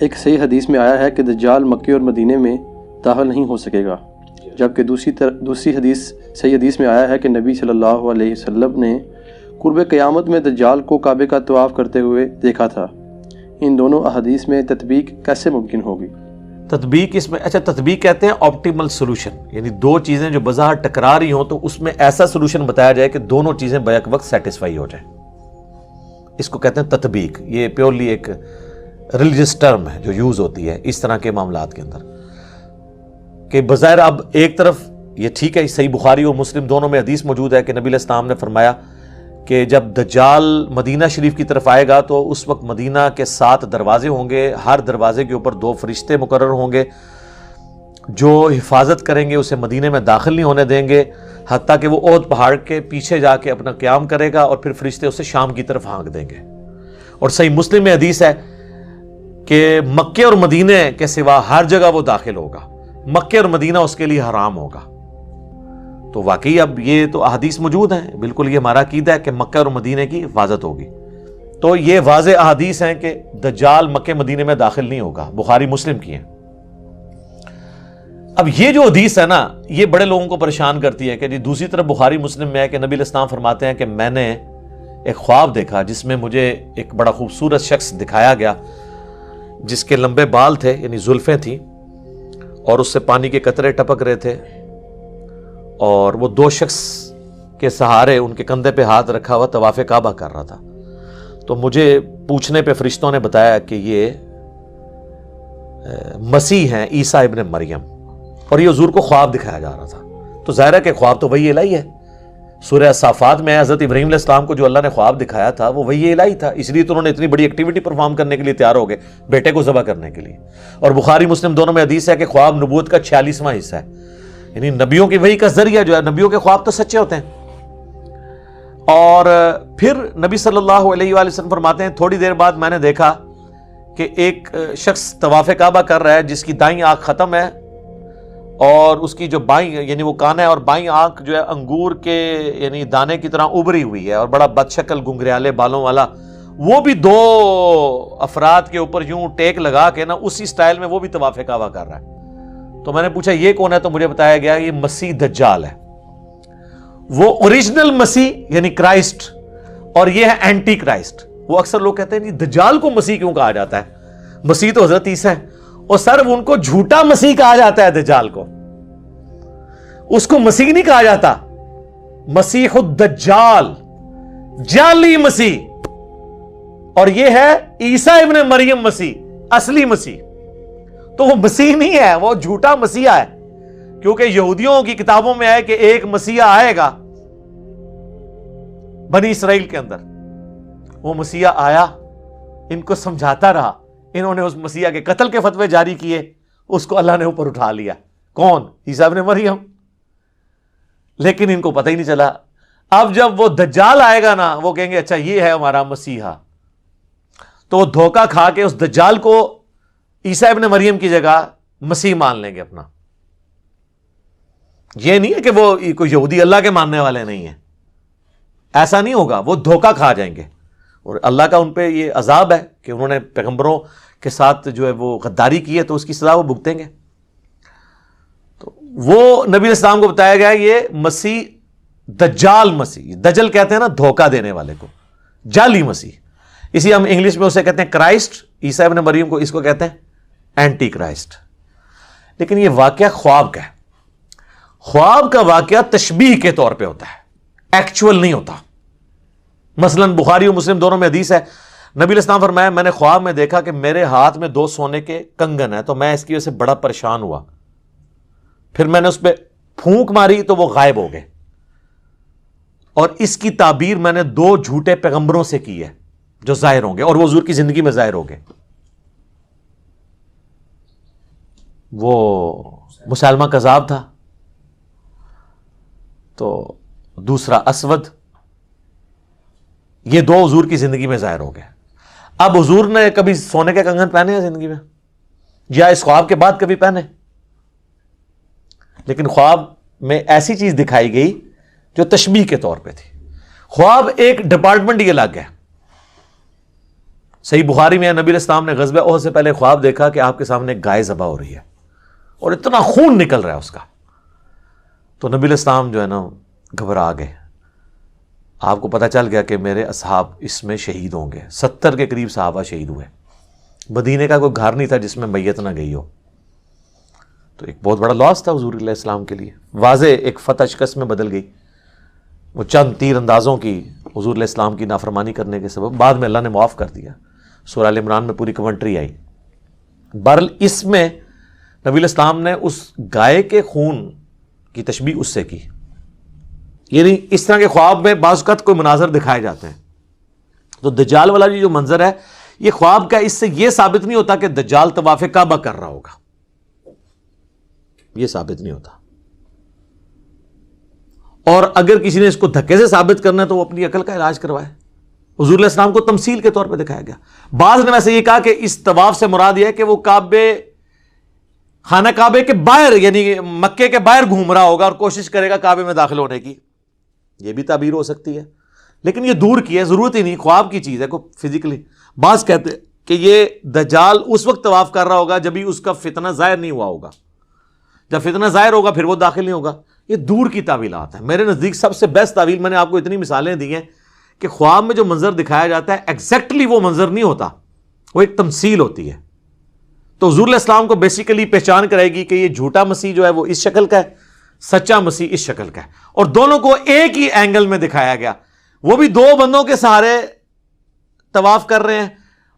ایک صحیح حدیث میں آیا ہے کہ دجال مکے اور مدینے میں داخل نہیں ہو سکے گا، جبکہ دوسری صحیح حدیث میں آیا ہے کہ نبی صلی اللہ علیہ وسلم نے قرب قیامت میں دجال کو کعبے کا طواف کرتے ہوئے دیکھا تھا۔ ان دونوں احادیث میں تطبیق کیسے ممکن ہوگی؟ تطبیق اس میں تطبیق کہتے ہیں آپٹیمل سولوشن، یعنی دو چیزیں جو بظاہر ٹکرا رہی ہوں تو اس میں ایسا سولوشن بتایا جائے کہ دونوں چیزیں بیک وقت سیٹسفائی ہو جائیں، اس کو کہتے ہیں تطبیق۔ یہ پیورلی ایک ریلیجس ٹرم ہے جو یوز ہوتی ہے اس طرح کے معاملات کے اندر، کہ بظاہر اب ایک طرف یہ ٹھیک ہے، صحیح بخاری اور مسلم دونوں میں حدیث موجود ہے کہ نبی علیہ السلام نے فرمایا کہ جب دجال مدینہ شریف کی طرف آئے گا تو اس وقت مدینہ کے 7 دروازے ہوں گے، ہر دروازے کے اوپر 2 فرشتے مقرر ہوں گے جو حفاظت کریں گے، اسے مدینے میں داخل نہیں ہونے دیں گے حتیٰ کہ وہ احد پہاڑ کے پیچھے جا کے اپنا قیام کرے گا، اور پھر فرشتے اسے شام کی طرف ہانک دیں گے۔ اور صحیح مسلم میں حدیث ہے کہ مکے اور مدینے کے سوا ہر جگہ وہ داخل ہوگا، مکے اور مدینہ اس کے لیے حرام ہوگا۔ تو واقعی اب یہ تو احادیث موجود ہیں، بالکل یہ ہمارا عقیدہ ہے کہ مکہ اور مدینے کی حفاظت ہوگی۔ تو یہ واضح احادیث ہیں کہ دجال مکے مدینے میں داخل نہیں ہوگا، بخاری مسلم کی ہیں۔ اب یہ جو حدیث ہے نا، یہ بڑے لوگوں کو پریشان کرتی ہے کہ دوسری طرف بخاری مسلم میں ہے کہ نبی علیہ السلام فرماتے ہیں کہ میں نے ایک خواب دیکھا جس میں مجھے ایک بڑا خوبصورت شخص دکھایا گیا جس کے لمبے بال تھے، یعنی زلفیں تھیں، اور اس سے پانی کے قطرے ٹپک رہے تھے، اور وہ 2 شخص کے سہارے ان کے کندھے پہ ہاتھ رکھا ہوا طواف کعبہ کر رہا تھا۔ تو مجھے پوچھنے پہ فرشتوں نے بتایا کہ یہ مسیح ہیں، عیسیٰ ابن مریم، اور یہ حضور کو خواب دکھایا جا رہا تھا۔ تو ظاہر ہے کہ خواب تو وحی الہی ہے۔ سورہ صافات میں حضرت ابراہیم علیہ السلام کو جو اللہ نے خواب دکھایا تھا وہ وحی الہی تھا، اس لیے تو انہوں نے اتنی بڑی ایکٹیویٹی پرفارم کرنے کے لیے تیار ہو گئے، بیٹے کو ذبح کرنے کے لیے۔ اور بخاری مسلم دونوں میں حدیث ہے کہ خواب نبوت کا 46واں حصہ ہے، یعنی نبیوں کی وحی کا ذریعہ جو ہے، نبیوں کے خواب تو سچے ہوتے ہیں۔ اور پھر نبی صلی اللہ علیہ وآلہ وسلم فرماتے ہیں تھوڑی دیر بعد میں نے دیکھا کہ ایک شخص طواف کعبہ کر رہا ہے جس کی دائیں آنکھ ختم ہے، اور اس کی جو بائیں یعنی وہ کانا ہے اور بائیں آنکھ جو ہے انگور کے یعنی دانے کی طرح ابری ہوئی ہے، اور بڑا بد شکل گنگریالے بالوں والا، وہ بھی 2 افراد کے اوپر یوں ٹیک لگا کے نا اسی سٹائل میں وہ بھی طواف کعبہ کر رہا ہے۔ تو میں نے پوچھا یہ کون ہے؟ تو مجھے بتایا گیا یہ مسیح دجال ہے، وہ اوریجنل مسیح یعنی کرائسٹ، اور یہ ہے اینٹی کرائسٹ۔ وہ اکثر لوگ کہتے ہیں جی دجال کو مسیح کیوں کہا جاتا ہے؟ مسیح تو حضرت عیسیٰ ہے۔ اور سر ان کو جھوٹا مسیح کہا جاتا ہے، دجال کو، اس کو مسیح نہیں کہا جاتا، مسیح الدجال، جعلی مسیح، اور یہ ہے عیسیٰ ابن مریم مسیح، اصلی مسیح۔ تو وہ مسیح نہیں ہے، وہ جھوٹا مسیحا ہے، کیونکہ یہودیوں کی کتابوں میں ہے کہ ایک مسیحا آئے گا بنی اسرائیل کے اندر۔ وہ مسیحا آیا، ان کو سمجھاتا رہا، انہوں نے اس مسیحا کے قتل کے فتوے جاری کیے، اس کو اللہ نے اوپر اٹھا لیا۔ کون؟ عیسیٰ ابن مریم۔ لیکن ان کو پتہ ہی نہیں چلا۔ اب جب وہ دجال آئے گا نا، وہ کہیں گے اچھا یہ ہے ہمارا مسیحا، تو وہ دھوکہ کھا کے اس دجال کو عیسیٰ ابن مریم کی جگہ مسیح مان لیں گے اپنا۔ یہ نہیں ہے کہ وہ کوئی یہودی اللہ کے ماننے والے نہیں ہیں، ایسا نہیں ہوگا، وہ دھوکہ کھا جائیں گے، اور اللہ کا ان پہ یہ عذاب ہے کہ انہوں نے پیغمبروں کے ساتھ جو ہے وہ غداری کی ہے، تو اس کی سزا وہ بھگتیں گے۔ تو وہ نبی علیہ السلام کو بتایا گیا یہ مسیح دجال مسیح، دجل کہتے ہیں نا دھوکہ دینے والے کو، جعلی مسیح، اسی ہم انگلش میں اسے کہتے ہیں کرائسٹ، عیسیٰ ابن مریم کو اس کو کہتے ہیں اینٹی کرائسٹ۔ لیکن یہ واقعہ خواب کا ہے، خواب کا واقعہ تشبیہ کے طور پہ ہوتا ہے، ایکچول نہیں ہوتا۔ مثلا بخاری و مسلم دونوں میں حدیث ہے، نبی علیہ السلام فرمایا میں نے خواب میں دیکھا کہ میرے ہاتھ میں 2 سونے کے کنگن ہیں، تو میں اس کی وجہ سے بڑا پریشان ہوا، پھر میں نے اس پہ پھونک ماری تو وہ غائب ہو گئے، اور اس کی تعبیر میں نے 2 جھوٹے پیغمبروں سے کی ہے جو ظاہر ہوں گے، اور وہ حضور کی زندگی میں ظاہر ہو گئے۔ وہ مسلمہ کذاب تھا، تو دوسرا اسود، یہ 2 حضور کی زندگی میں ظاہر ہو گئے۔ اب حضور نے کبھی سونے کے کنگن پہنے ہیں زندگی میں، یا اس خواب کے بعد کبھی پہنے؟ لیکن خواب میں ایسی چیز دکھائی گئی جو تشبیہ کے طور پہ تھی۔ خواب ایک ڈپارٹمنٹ ہی الگ ہے، صحیح بخاری میں نبی علیہ السلام نے غزوہ احد سے پہلے خواب دیکھا کہ آپ کے سامنے ایک گائے ذبح ہو رہی ہے اور اتنا خون نکل رہا ہے اس کا. تو نبی علیہ السلام جو ہے نا گھبرا گئے. آپ کو پتہ چل گیا کہ میرے اصحاب اس میں شہید ہوں گے. 70 کے قریب صحابہ شہید ہوئے. مدینے کا کوئی گھر نہیں تھا جس میں میت نہ گئی ہو. تو ایک بہت بڑا لاس تھا حضور علیہ السلام کے لیے. واضح ایک فتح شکست میں بدل گئی. وہ چند تیر اندازوں کی حضور علیہ السلام کی نافرمانی کرنے کے سبب بعد میں اللہ نے معاف کر دیا. سورہ ال عمران میں پوری کمنٹری آئی. بہرحال اس میں نبی علیہ السلام نے اس گائے کے خون کی تشبیہ اس سے کی. یعنی اس طرح کے خواب میں بعض اوقات کوئی مناظر دکھائے جاتے ہیں. تو دجال والا جو منظر ہے یہ خواب کا اس سے یہ ثابت نہیں ہوتا کہ دجال طواف کعبہ کر رہا ہوگا. یہ ثابت نہیں ہوتا. اور اگر کسی نے اس کو دھکے سے ثابت کرنا ہے تو وہ اپنی عقل کا علاج کروائے. حضور علیہ السلام کو تمثیل کے طور پہ دکھایا گیا. بعض نے ویسے یہ کہا کہ اس طواف سے مراد یہ ہے کہ وہ خانہ کعبے کے باہر یعنی مکے کے باہر گھوم رہا ہوگا اور کوشش کرے گا کعبے میں داخل ہونے کی. یہ بھی تعبیر ہو سکتی ہے لیکن یہ دور کی ہے, ضرورت ہی نہیں, خواب کی چیز ہے کوئی فزیکلی. بعض کہتے کہ یہ دجال اس وقت طواف کر رہا ہوگا جب ہی اس کا فتنہ ظاہر نہیں ہوا ہوگا. جب فتنہ ظاہر ہوگا پھر وہ داخل نہیں ہوگا. یہ دور کی تعویلات ہیں. میرے نزدیک سب سے بیسٹ تعویل, میں نے آپ کو اتنی مثالیں دی ہیں کہ خواب میں جو منظر دکھایا جاتا ہے ایگزیکٹلی وہ منظر نہیں ہوتا, وہ ایک تمثیل ہوتی ہے. تو حضور علیہ السلام کو بیسیکلی پہچان کرے گی کہ یہ جھوٹا مسیح جو ہے وہ اس شکل کا ہے, سچا مسیح اس شکل کا ہے. اور دونوں کو ایک ہی اینگل میں دکھایا گیا. وہ بھی 2 بندوں کے سہارے طواف کر رہے ہیں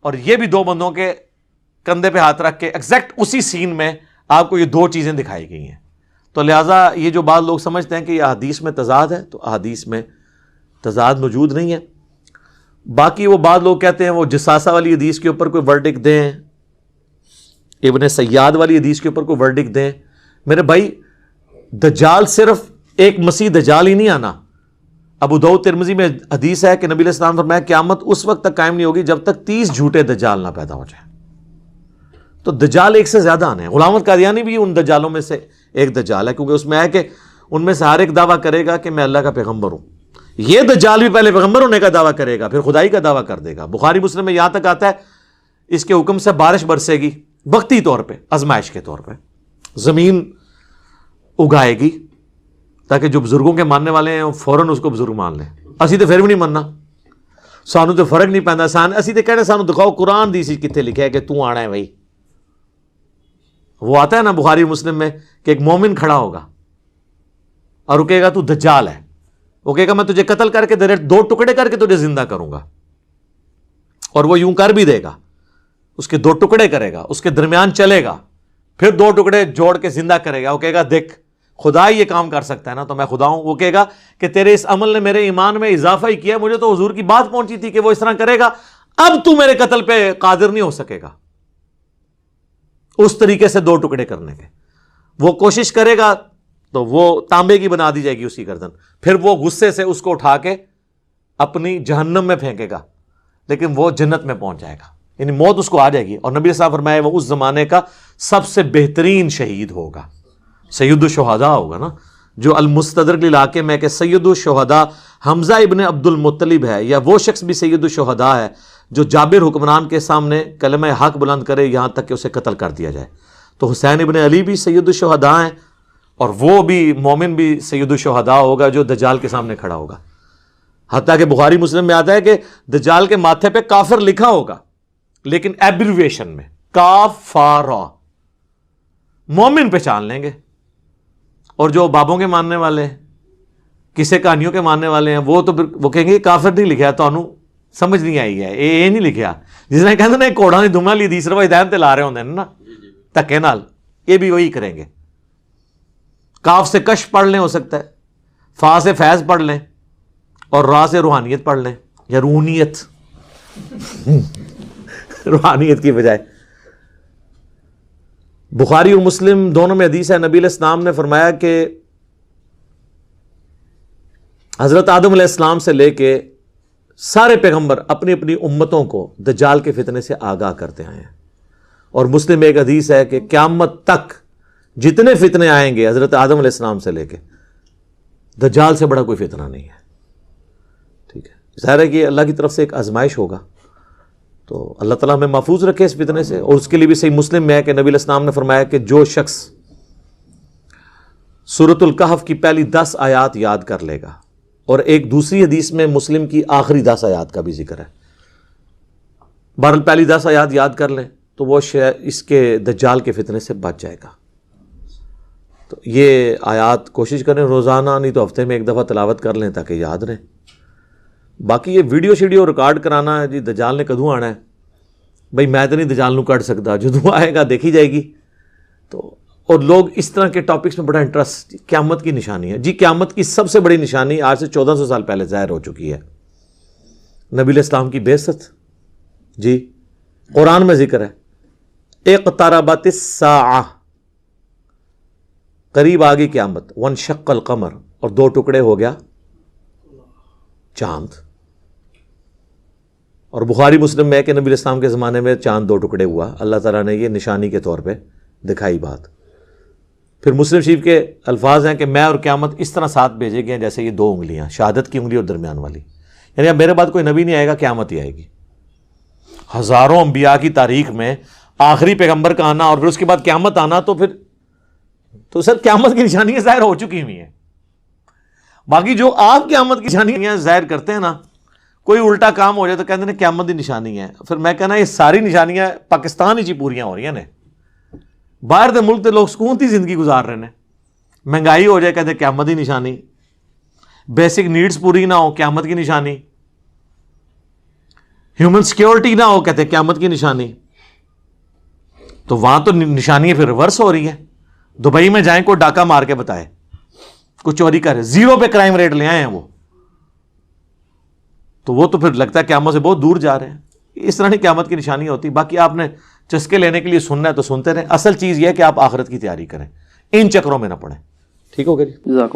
اور یہ بھی 2 بندوں کے کندھے پہ ہاتھ رکھ کے ایگزیکٹ اسی سین میں آپ کو یہ 2 چیزیں دکھائی گئی ہیں. تو لہٰذا یہ جو بعض لوگ سمجھتے ہیں کہ یہ احادیث میں تضاد ہے, تو احادیث میں تضاد موجود نہیں ہے. باقی وہ بعض لوگ کہتے ہیں وہ جساسہ والی حدیث کے اوپر کوئی ورڈکٹ دیں, ابن سیاد والی حدیث کے اوپر کوئی ورڈکٹ دیں. میرے بھائی دجال صرف ایک مسیح دجال ہی نہیں آنا. ابو داؤد ترمذی میں حدیث ہے کہ نبی علیہ السلام فرمایا قیامت اس وقت تک قائم نہیں ہوگی جب تک 30 جھوٹے دجال نہ پیدا ہو جائیں. تو دجال ایک سے زیادہ آنے ہیں. غلام احمد قادیانی بھی ان دجالوں میں سے ایک دجال ہے, کیونکہ اس میں ہے کہ ان میں سے ہر ایک دعویٰ کرے گا کہ میں اللہ کا پیغمبر ہوں. یہ دجال بھی پہلے پیغمبر ہونے کا دعویٰ کرے گا, پھر خدائی کا دعویٰ کر دے گا. بخاری مسلم میں یہاں تک آتا ہے اس کے حکم سے بارش برسے گی, وقتی طور پہ, آزمائش کے طور پہ. زمین اگائے گی تاکہ جو بزرگوں کے ماننے والے ہیں فوراً اس کو بزرگ مان لیں. اسی تو پھر بھی نہیں ماننا, سانو تو فرق نہیں پہنتا. اسی تو کہنے سانو دکھاؤ قرآن دی سی کتنے لکھا ہے کہ تو آنا ہے بھائی. وہ آتا ہے نا بخاری مسلم میں کہ ایک مومن کھڑا ہوگا اور وہ کہے گا تو دجال ہے. وہ کہے گا میں تجھے قتل کر کے 2 ٹکڑے کر کے تجھے زندہ کروں گا. اور وہ یوں کر بھی دے گا, اس کے 2 ٹکڑے کرے گا, اس کے درمیان چلے گا, پھر 2 ٹکڑے جوڑ کے زندہ کرے گا. وہ کہے گا دیکھ خدا ہی یہ کام کر سکتا ہے نا, تو میں خدا ہوں. وہ کہے گا کہ تیرے اس عمل نے میرے ایمان میں اضافہ ہی کیا, مجھے تو حضور کی بات پہنچی تھی کہ وہ اس طرح کرے گا, اب تو میرے قتل پہ قادر نہیں ہو سکے گا. اس طریقے سے 2 ٹکڑے کرنے کے وہ کوشش کرے گا تو وہ تانبے کی بنا دی جائے گی اس کی گردن. پھر وہ غصے سے اس کو اٹھا کے اپنی جہنم میں پھینکے گا, لیکن وہ جنت میں پہنچ جائے گا. یعنی موت اس کو آ جائے گی. اور نبی صاحب فرمائے وہ اس زمانے کا سب سے بہترین شہید ہوگا, سید الشہداء ہوگا نا. جو المستدرک علاقے میں کہ سید الشہداء حمزہ ابن عبد المطلب ہے, یا وہ شخص بھی سید الشہداء ہے جو جابر حکمران کے سامنے کلمہ حق بلند کرے یہاں تک کہ اسے قتل کر دیا جائے. تو حسین ابن علی بھی سید الشہداء ہیں, اور وہ بھی مومن بھی سید الشہداء ہوگا جو دجال کے سامنے کھڑا ہوگا. حتیٰ کہ بخاری مسلم میں آتا ہے کہ دجال کے ماتھے پہ کافر لکھا ہوگا, لیکن ایبریویشن میں کافارا. مومن پہچان لیں گے. اور جو بابوں کے ماننے والے ہیں, کسے کہانیوں کے ماننے والے ہیں, وہ تو وہ کہیں گے کافر نہیں لکھا تو انہوں سمجھ نہیں آئی ہے, یہ نہیں لکھا. جس نے کہتے نا کوڑا نہیں دھما لی تیسرا وہ ہدایت لا رہے ہوندے نا دھکے نال, یہ بھی وہی کریں گے. کاف سے کش پڑھ لیں, ہو سکتا ہے فا سے فیض پڑھ لیں, اور را سے روحانیت پڑھ لیں, یا روحانیت روحانیت کی بجائے. بخاری اور مسلم دونوں میں حدیث ہے, نبی علیہ السلام نے فرمایا کہ حضرت آدم علیہ السلام سے لے کے سارے پیغمبر اپنی اپنی امتوں کو دجال کے فتنے سے آگاہ کرتے آئے ہیں. اور مسلم میں ایک حدیث ہے کہ قیامت تک جتنے فتنے آئیں گے حضرت آدم علیہ السلام سے لے کے, دجال سے بڑا کوئی فتنہ نہیں ہے. ٹھیک ہے, ظاہر ہے کہ اللہ کی طرف سے ایک آزمائش ہوگا, تو اللہ تعالیٰ ہمیں محفوظ رکھے اس فتنے سے. اور اس کے لیے بھی صحیح مسلم میں ہے کہ نبی علیہ السلام نے فرمایا کہ جو شخص سورۃ الکہف کی پہلی 10 آیات یاد کر لے گا, اور ایک دوسری حدیث میں مسلم کی آخری 10 آیات کا بھی ذکر ہے, بہرحال پہلی 10 آیات یاد کر لیں تو وہ اس کے دجال کے فتنے سے بچ جائے گا. تو یہ آیات کوشش کریں روزانہ, نہیں تو ہفتے میں ایک دفعہ تلاوت کر لیں تاکہ یاد رہیں. باقی یہ ویڈیو شیڈیو ریکارڈ کرانا ہے جی دجال نے کدوں آنا ہے, بھائی میں تو نہیں دجال نو کٹ سکتا, جدوں آئے گا دیکھی جائے گی. تو اور لوگ اس طرح کے ٹاپکس میں بڑا انٹرسٹ, قیامت کی نشانی ہے جی, قیامت کی سب سے بڑی نشانی آج سے 1400 سال پہلے ظاہر ہو چکی ہے, نبی علیہ السلام کی بعثت. جی قرآن میں ذکر ہے اقتربت الساعہ, قریب آ گئی قیامت. وانشق القمر, اور 2 ٹکڑے ہو گیا چاند. اور بخاری مسلم میں ہے کہ نبی علیہ السلام کے زمانے میں چاند 2 ٹکڑے ہوا, اللہ تعالیٰ نے یہ نشانی کے طور پہ دکھائی بات. پھر مسلم شریف کے الفاظ ہیں کہ میں اور قیامت اس طرح ساتھ بھیجے گئے جیسے یہ 2 انگلیاں, شہادت کی انگلی اور درمیان والی. یعنی اب میرے بعد کوئی نبی نہیں آئے گا, قیامت ہی آئے گی. ہزاروں انبیاء کی تاریخ میں آخری پیغمبر کا آنا اور پھر اس کے بعد قیامت آنا, تو سر قیامت کی نشانیاں ظاہر ہو چکی ہوئی ہیں. باقی جو آپ قیامت کی نشانیاں ظاہر کرتے ہیں نا, کوئی الٹا کام ہو جائے تو کہتے ہیں قیامت کی نشانی ہے. پھر میں کہنا یہ ساری نشانیاں پاکستان ہی پوریاں ہو رہی ہیں نے, باہر دے ملک دے لوگ سکون کی زندگی گزار رہے ہیں. مہنگائی ہو جائے کہتے ہیں قیامت کی نشانی, بیسک نیڈز پوری نہ ہو قیامت کی نشانی, ہیومن سیکیورٹی نہ ہو کہتے ہیں قیامت کی نشانی. تو وہاں تو نشانیاں پھر ریورس ہو رہی ہیں. دبئی میں جائیں کوئی ڈاکہ مار کے بتائے, کوئی چوری کرے, 0 پہ کرائم ریٹ لے آئے ہیں وہ تو پھر لگتا ہے قیامت سے بہت دور جا رہے ہیں. اس طرح نہیں قیامت کی نشانی ہوتی. باقی آپ نے چسکے لینے کے لیے سننا ہے تو سنتے رہیں. اصل چیز یہ ہے کہ آپ آخرت کی تیاری کریں, ان چکروں میں نہ پڑیں. ٹھیک ہو گیا جی.